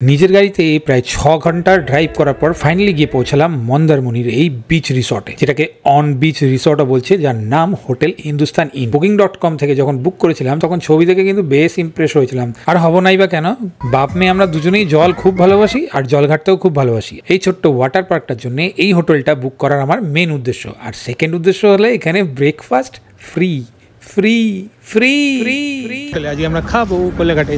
নিজের গাড়িতে প্রায় 6 ঘন্টার ড্রাইভ করার পর ফাইনালি গিয়ে পৌঁছালাম মন্দারমণির এই বিচ রিসর্টে, যেটাকে অন বিচ রিসর্টও বলছে, যার নাম হোটেল হিন্দুস্তান ইন। Booking.com থেকে যখন বুক করেছিলাম তখন ছবি দেখে কিন্তু বেশ ইমপ্রেস হয়েছিলাম। আর হব নাই বা কেন, বাপ মেয়ে আমরা দুজনেই জল খুব ভালোবাসি আর জল ঘাটতেও খুব ভালোবাসি। এই ছোট্ট ওয়াটার পার্কটার জন্য এই হোটেলটা বুক করার আমার মেন উদ্দেশ্য। আর সেকেন্ড উদ্দেশ্য হলে এখানে breakfast free free free free free. আজকে আমরা খাবো কোলাঘাটে।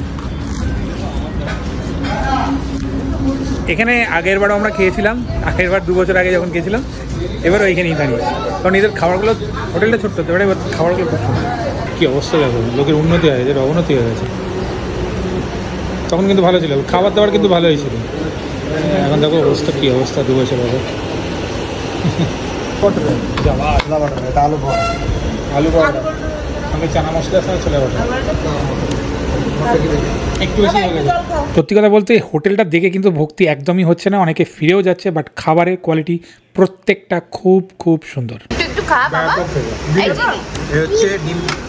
এখানে আগের বারও আমরা খেয়েছিলাম, আগের বার 2 বছর আগে যখন খেয়েছিলাম, এবারও এইখানেই দাঁড়িয়ে। কারণ এদের খাবারগুলো, হোটেলটা ছোট্ট তো, এবার খাবারগুলো খুব সুন্দর। কী অবস্থা দেখো, লোকের উন্নতি হয়, এদের অবনতি হয়ে গেছে। তখন কিন্তু ভালো ছিল, খাবার দাবার কিন্তু ভালো হয়েছিল। এখন দেখো অবস্থা, কী অবস্থা 2 বছর আগে। আলু বড়া সঙ্গে চানা মশলার সঙ্গে চলে গেছে, একটু বেশি হয়ে গেছে। সত্যি কথা বলতে হোটেলটা দেখে কিন্তু ভক্তি একদমই হচ্ছে না, অনেকে ফিরেও যাচ্ছে, বাট খাবারের কোয়ালিটি প্রত্যেকটা খুব খুব সুন্দর।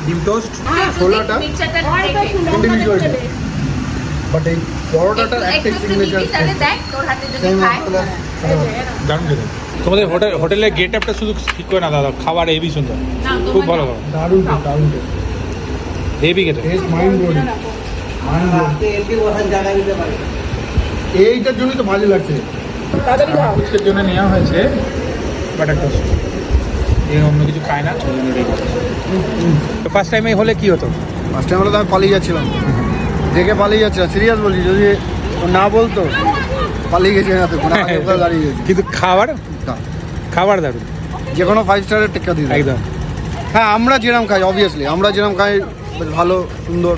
ডিম টোস্ট, ছোলাটা বাট এই পরোটাটা একটা সিগনেচার দারুণ খেতে। তোমাদের হোটেলের গেট আপটা শুধু ঠিক করে না দাদা, খাবার হেভি সুন্দর, খুব ভালো খাবার, দারুণ দারুণ হেভি খেতে, মাইন্ড ব্লোয়িং। এইটার জন্যই তো ভালো লাগছে, আজকের জন্য নেওয়া হয়েছে বাটার টোস্ট। অন্য কিছু খায় না। তো ফার্স্ট টাইমে হলে কি হতো? ফার্স্ট টাইম হলে তো আমি পালিয়ে যাচ্ছিলাম, দেখে পালিয়ে যাচ্ছিলাম, সিরিয়াস বলছি। যদি না বলতো পালিয়ে গেছি না, তো দাঁড়িয়ে গেছি। কিন্তু খাবার দারুণ, যে কোনো 5 স্টারের টেক্কা দিই একদম। হ্যাঁ, আমরা যেরকম খাই, অবভিয়াসলি আমরা যেরকম খাই ভালো সুন্দর।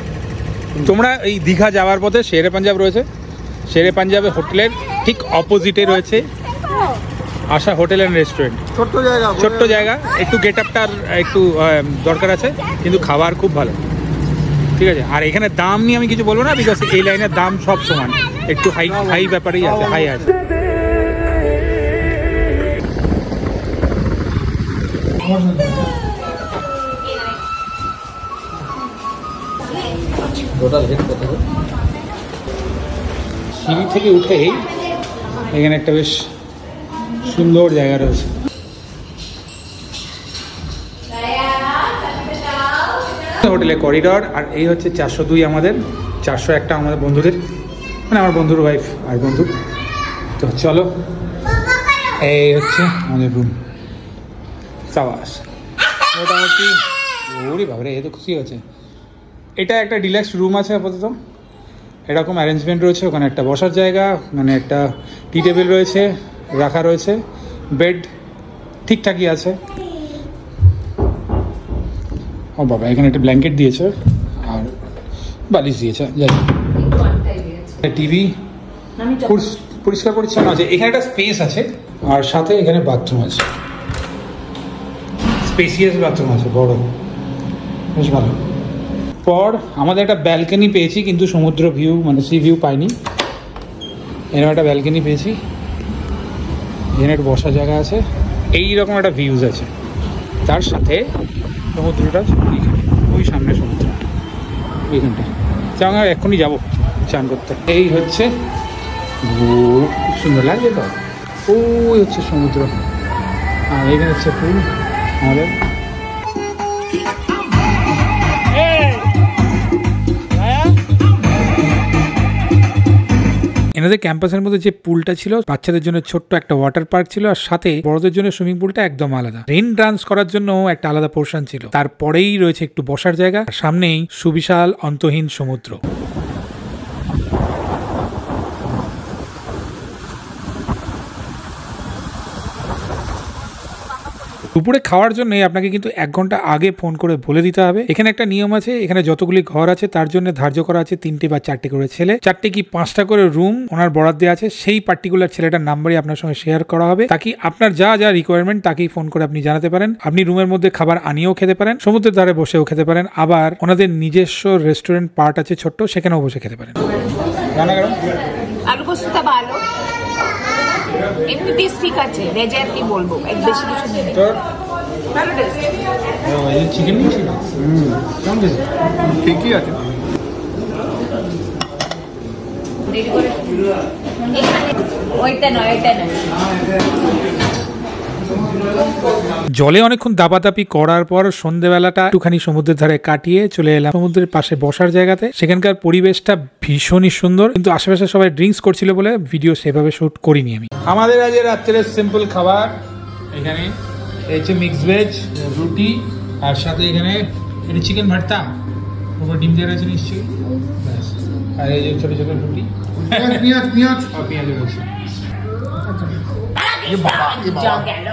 তোমরা এই দীঘা যাওয়ার পথে শেরে পাঞ্জাব রয়েছে, শেরে পাঞ্জাবে হোটেলের ঠিক অপোজিটে রয়েছে আশা হোটেল অ্যান্ড রেস্টুরেন্ট। ছোট্ট জায়গা, একটু গেট আপটার একটু দরকার আছে, কিন্তু খাবার খুব ভালো, ঠিক আছে। আর এখানে দাম নিয়ে আমি কিছু বলবো না, বিকজ এই লাইনের দাম সব সমান, একটু হাই ব্যাপারেই আছে, হাই আছে। সিঁড়ি থেকে উঠেই এখানে একটা বেশ সুন্দর জায়গা রয়েছে। হোটেলে করিডর, আর এই হচ্ছে 402 আমাদের, 401টা আমাদের বন্ধুদের, মানে আমার বন্ধুর ওয়াইফ আর বন্ধু। তো চলো, এই হচ্ছে আমাদের রুম। সাবাস, মোটামুটি। ওরে বাবারে, এ তো খুশি হচ্ছে। এটা একটা ডিলাক্স রুম আছে আপাতত, এরকম অ্যারেঞ্জমেন্ট রয়েছে। ওখানে একটা বসার জায়গা, মানে একটা টি টেবিল রয়েছে, রাখা রয়েছে, বেড ঠিকঠাকই আছে। ও বাবা, এখানে একটা ব্ল্যাঙ্কেট দিয়েছে আর বালিশ দিয়েছে, যাই টিভি পরিষ্কার পরিচ্ছন্ন আছে। এখানে একটা স্পেস আছে, আর সাথে এখানে বাথরুম আছে, স্পেসিয়াস বাথরুম আছে, বড়, বেশ ভালো। পর আমাদের একটা ব্যালকনি পেয়েছি, কিন্তু সমুদ্র ভিউ মানে সি ভিউ পাইনি। এরকম একটা ব্যালকনি পেয়েছি, এখানে একটা বসার জায়গা আছে, এইরকম একটা ভিউজ আছে। তার সাথে সমুদ্রটা ওই সামনে সমুদ্র, এইখানটা চান, এক্ষুনি যাবো চান করতে। এই হচ্ছে, খুব সুন্দর লাগছে তো, ওই হচ্ছে সমুদ্র, আর এখানে হচ্ছে পুল আমাদের। এনাদের ক্যাম্পাসের মধ্যে যে পুলটা ছিল, বাচ্চাদের জন্য ছোট্ট একটা ওয়াটার পার্ক ছিল, আর সাথে বড়দের জন্য সুইমিং পুলটা একদম আলাদা। রেইন ডান্স করার জন্য একটা আলাদা পোর্শন ছিল। তারপরেই রয়েছে একটু বসার জায়গা, সামনেই সুবিশাল অন্তহীন সমুদ্র। দুপুরে খাওয়ার জন্য আপনাকে কিন্তু 1 ঘন্টা আগে ফোন করে বলে দিতে হবে। এখানে একটা নিয়ম আছে, এখানে যতগুলি ঘর আছে তার জন্য ধার্য করা আছে 3টে বা 4টে করে ছেলে, 4টে কি 5টা করে রুম ওনার বরাদ দেওয়া আছে। সেই পার্টিকুলার ছেলেটার নাম্বারই আপনার সঙ্গে শেয়ার করা হবে, তাকে আপনার যা যা রিকোয়ারমেন্ট তাকেই ফোন করে আপনি জানাতে পারেন। আপনি রুমের মধ্যে খাবার আনিয়েও খেতে পারেন, সমুদ্রের ধারে বসেও খেতে পারেন, আবার ওনাদের নিজস্ব রেস্টুরেন্ট পার্ট আছে ছোট্ট, সেখানেও বসে খেতে পারেন। আলু পোস্তটা ভালো, এমনি টেস্ট ঠিক আছে, ভেজে আর কি বলবো, এক বেশি কিছু নেই, ভালো টেস্ট। চিকেন ঠিকই আছে। দেরি করে এখানে ওইটা নয় ওইটা নয়। জলে অনেকক্ষণ দাপাদাপি করার পর সন্ধ্যেবেলাটা একটুখানি সমুদ্রের ধারে কাটিয়ে চলে এলাম সমুদ্রের পাশে বসার জায়গাতে। সেখানকার পরিবেশটা ভীষণই সুন্দর, কিন্তু আশেপাশে সবাই ড্রিঙ্কস করছিল বলে ভিডিও সেভাবে শুট করিনি আমি। আমাদের আজ রাত্রের সিম্পল খাবার এখানে হচ্ছে মিক্স ভেজ রুটি, আর সাথে এখানে এটা চিকেন ভর্তা, উপর ডিম দেওয়া রয়েছে নিশ্চয়ই, ব্যাস। আর এই যে ছোট ছোট রুটি, পেঁয়াজ পেঁয়াজ আর পেঁয়াজ রয়েছে। যা গেল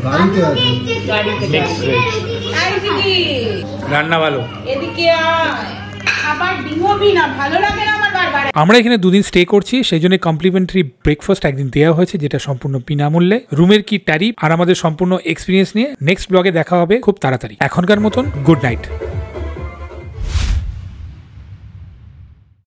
গাড়িতে আছে। গাড়িতে মিক্স ভেজ আই দিদি রান্না ভালো। এদিকে আয়, খাবার দিবি না, ভালো লাগে না আমার বারবার। আমরা এখানে দুদিন স্টে করছি, সেই জন্য কমপ্লিমেন্টারি ব্রেকফাস্ট একদিন দেওয়া হয়েছে, যেটা সম্পূর্ণ বিনামূল্যে। রুমের কি ট্যারিফ আর আমাদের সম্পূর্ণ এক্সপিরিয়েন্স নিয়ে নেক্সট ব্লগে দেখা হবে খুব তাড়াতাড়ি। এখনকার মতন গুড নাইট।